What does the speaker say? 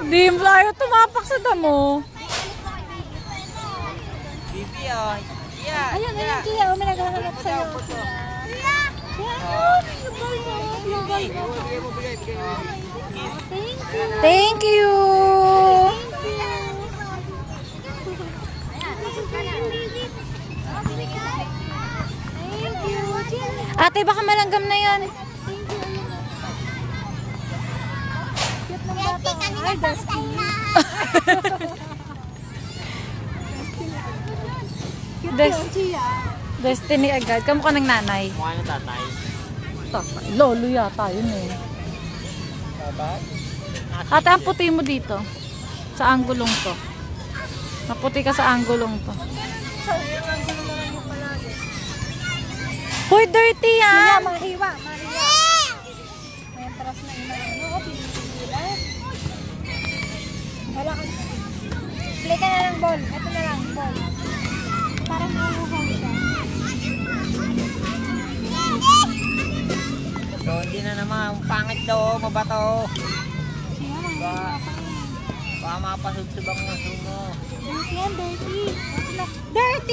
Di mo ayaw tumapak sa damo. Bibi, oh. Yeah, Ayun, ayun, Kia. May naghahanap sa'yo. Kia, ayun. Yung ball mo. Yung ball mo. Thank you. Ate, baka malanggam na yan. Cute ng bata. Ay, Destiny. Destiny agad. Kamukha ng nanay. Mukha ng tatay. Tatay. Lolo yata yun eh. Tatay? Ate, ang puti mo dito. Sa anggulong to. Maputi ka sa anggulong to. Hoy, dirty Kia, yan! mahiwa. Mahiwa. May atras na ina. Ano, pinipigilan. Wala kang... Play ka na lang ball. Ito na lang, ball. Parang mahuhong siya. So, hindi na naman. Pangit daw, mabato. Siya, Ba- mahiwa pa yun. Baka mapasubsub ang maso mo. Dirty yan, dirty. Dirty!